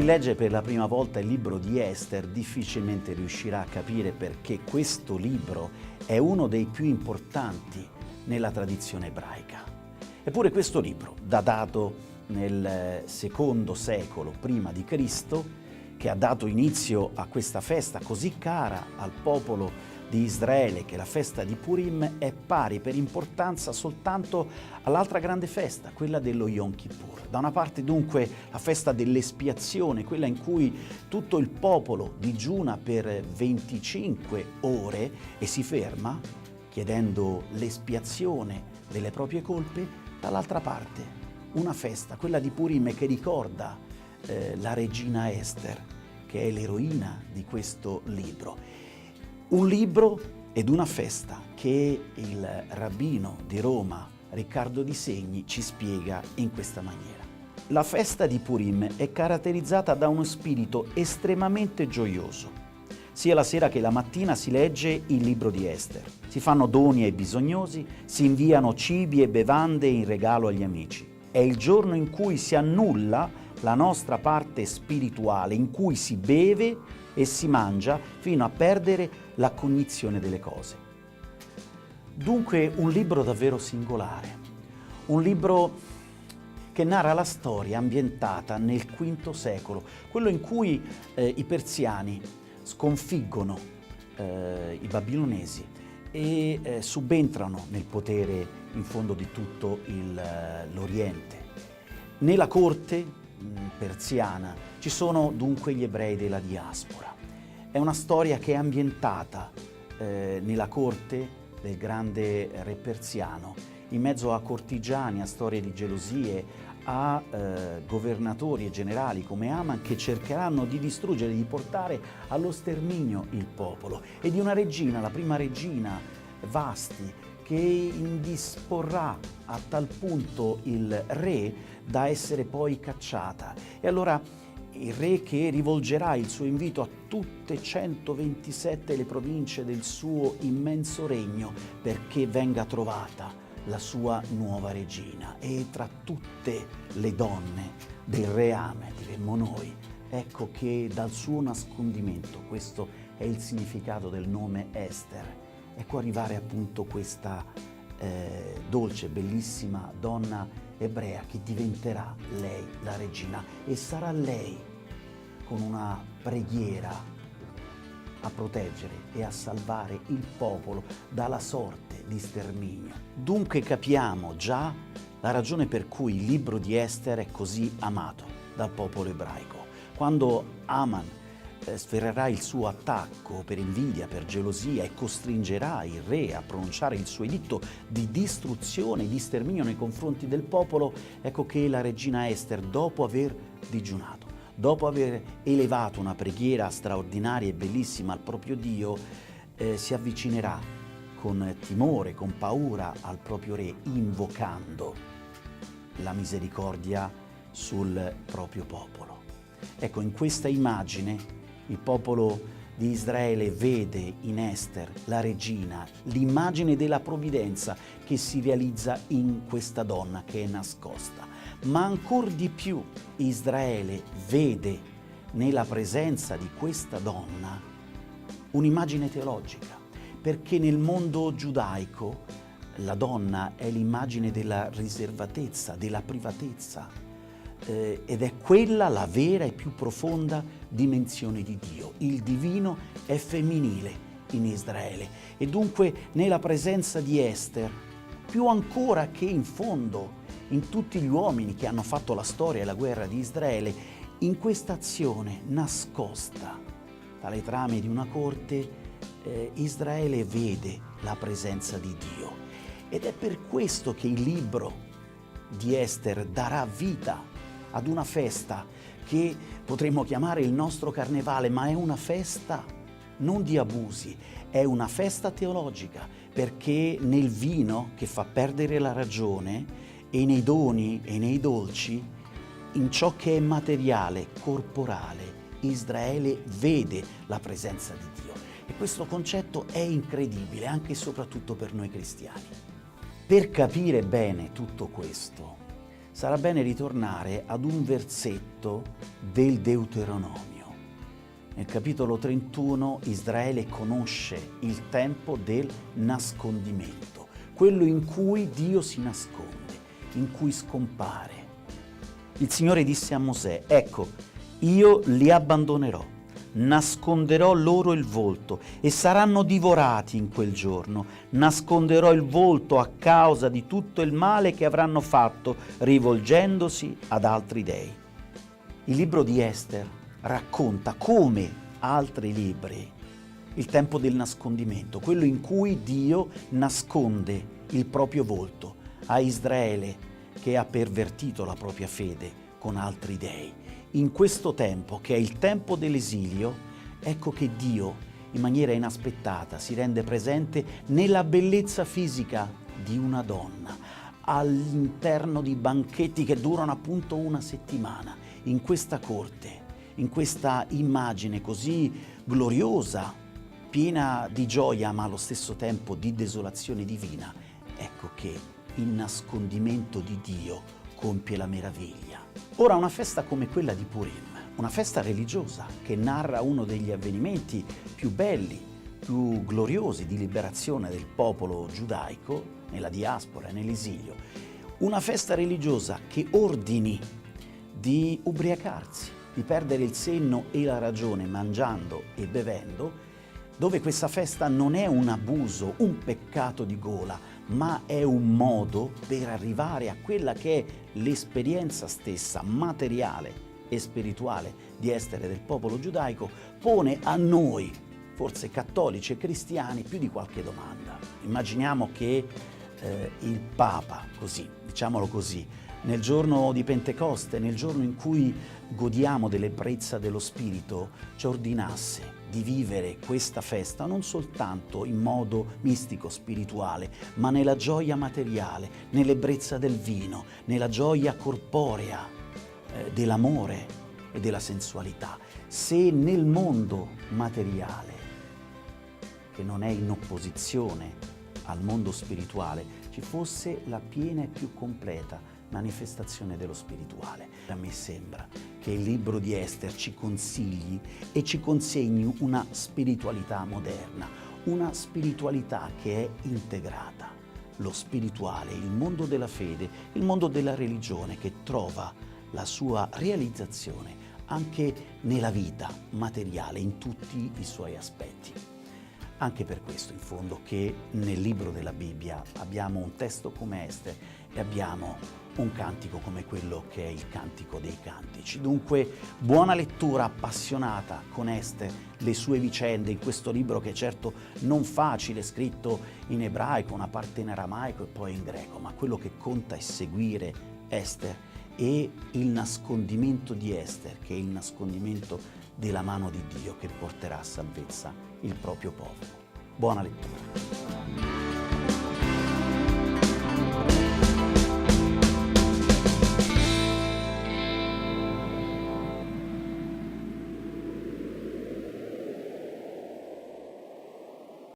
legge per la prima volta il libro di Ester difficilmente riuscirà a capire perché questo libro è uno dei più importanti nella tradizione ebraica. Eppure questo libro, datato nel secondo secolo prima di Cristo, che ha dato inizio a questa festa così cara al popolo di Israele, che la festa di Purim, è pari per importanza soltanto all'altra grande festa, quella dello Yom Kippur. Da una parte dunque la festa dell'espiazione, quella in cui tutto il popolo digiuna per 25 ore e si ferma chiedendo l'espiazione delle proprie colpe. Dall'altra parte una festa, quella di Purim, che ricorda la regina Ester, che è l'eroina di questo libro. Un libro ed una festa che il rabbino di Roma, Riccardo Di Segni, ci spiega in questa maniera. La festa di Purim è caratterizzata da uno spirito estremamente gioioso. Sia la sera che la mattina si legge il libro di Ester, si fanno doni ai bisognosi, si inviano cibi e bevande in regalo agli amici. È il giorno in cui si annulla la nostra parte spirituale, in cui si beve e si mangia fino a perdere la cognizione delle cose. Dunque un libro davvero singolare, un libro che narra la storia ambientata nel V secolo, quello in cui i persiani sconfiggono i babilonesi e subentrano nel potere in fondo di tutto l'Oriente. Nella corte persiana ci sono dunque gli ebrei della diaspora. È una storia che è ambientata nella corte del grande re persiano, in mezzo a cortigiani, a storie di gelosie, a governatori e generali come Aman, che cercheranno di distruggere, di portare allo sterminio il popolo, e di una regina, la prima regina, Vasti, che indisporrà a tal punto il re da essere poi cacciata. E allora il re, che rivolgerà il suo invito a tutte 127 le province del suo immenso regno perché venga trovata la sua nuova regina. E tra tutte le donne del reame, diremmo noi, ecco che dal suo nascondimento, questo è il significato del nome Ester, ecco arrivare appunto questa dolce, bellissima donna ebrea che diventerà lei la regina, e sarà lei con una preghiera a proteggere e a salvare il popolo dalla sorte di sterminio. Dunque capiamo già la ragione per cui il libro di Ester è così amato dal popolo ebraico. Quando Aman sferrerà il suo attacco per invidia, per gelosia, e costringerà il re a pronunciare il suo editto di distruzione, di sterminio nei confronti del popolo, ecco che la regina Ester, dopo aver digiunato, dopo aver elevato una preghiera straordinaria e bellissima al proprio Dio, si avvicinerà con timore, con paura al proprio re, invocando la misericordia sul proprio popolo. Ecco, in questa immagine il popolo di Israele vede in Ester la regina, l'immagine della provvidenza che si realizza in questa donna che è nascosta. Ma ancor di più Israele vede nella presenza di questa donna un'immagine teologica, perché nel mondo giudaico la donna è l'immagine della riservatezza, della privatezza, ed è quella la vera e più profonda dimensione di Dio. Il divino è femminile in Israele, e dunque nella presenza di Ester, più ancora che in fondo in tutti gli uomini che hanno fatto la storia e la guerra di Israele, in questa azione nascosta dalle trame di una corte, Israele vede la presenza di Dio. Ed è per questo che il libro di Ester darà vita ad una festa che potremmo chiamare il nostro carnevale, ma è una festa non di abusi, è una festa teologica, perché nel vino che fa perdere la ragione, e nei doni e nei dolci, in ciò che è materiale, corporale, Israele vede la presenza di Dio. E questo concetto è incredibile anche e soprattutto per noi cristiani. Per capire bene tutto questo, sarà bene ritornare ad un versetto del Deuteronomio. Nel capitolo 31 Israele conosce il tempo del nascondimento, quello in cui Dio si nasconde, in cui scompare. Il Signore disse a Mosè: ecco, io li abbandonerò, nasconderò loro il volto e saranno divorati in quel giorno. Nasconderò il volto a causa di tutto il male che avranno fatto rivolgendosi ad altri dei. Il libro di Ester racconta, come altri libri, il tempo del nascondimento, quello in cui Dio nasconde il proprio volto a Israele che ha pervertito la propria fede con altri dei. In questo tempo, che è il tempo dell'esilio, ecco che Dio, in maniera inaspettata, si rende presente nella bellezza fisica di una donna, all'interno di banchetti che durano appunto una settimana, in questa corte, in questa immagine così gloriosa, piena di gioia ma allo stesso tempo di desolazione divina. Ecco che il nascondimento di Dio compie la meraviglia. Ora, una festa come quella di Purim, una festa religiosa che narra uno degli avvenimenti più belli, più gloriosi di liberazione del popolo giudaico nella diaspora e nell'esilio, una festa religiosa che ordini di ubriacarsi, di perdere il senno e la ragione mangiando e bevendo, dove questa festa non è un abuso, un peccato di gola, ma è un modo per arrivare a quella che è l'esperienza stessa materiale e spirituale di essere del popolo giudaico, pone a noi, forse cattolici e cristiani, più di qualche domanda. Immaginiamo che il Papa, così, diciamolo così, nel giorno di Pentecoste, nel giorno in cui godiamo dell'ebbrezza dello Spirito, ci ordinasse di vivere questa festa non soltanto in modo mistico, spirituale, ma nella gioia materiale, nell'ebbrezza del vino, nella gioia corporea dell'amore e della sensualità. Se nel mondo materiale, che non è in opposizione al mondo spirituale, ci fosse la piena e più completa manifestazione dello spirituale. A me sembra che il libro di Ester ci consigli e ci consegni una spiritualità moderna, una spiritualità che è integrata. Lo spirituale, il mondo della fede, il mondo della religione, che trova la sua realizzazione anche nella vita materiale, in tutti i suoi aspetti. Anche per questo, in fondo, che nel libro della Bibbia abbiamo un testo come Ester e abbiamo un cantico come quello che è il Cantico dei Cantici. Dunque, buona lettura appassionata con Ester, le sue vicende, in questo libro che è certo non facile, scritto in ebraico, una parte in aramaico e poi in greco, ma quello che conta è seguire Ester e il nascondimento di Ester, che è il nascondimento della mano di Dio che porterà a salvezza il proprio popolo. Buona lettura.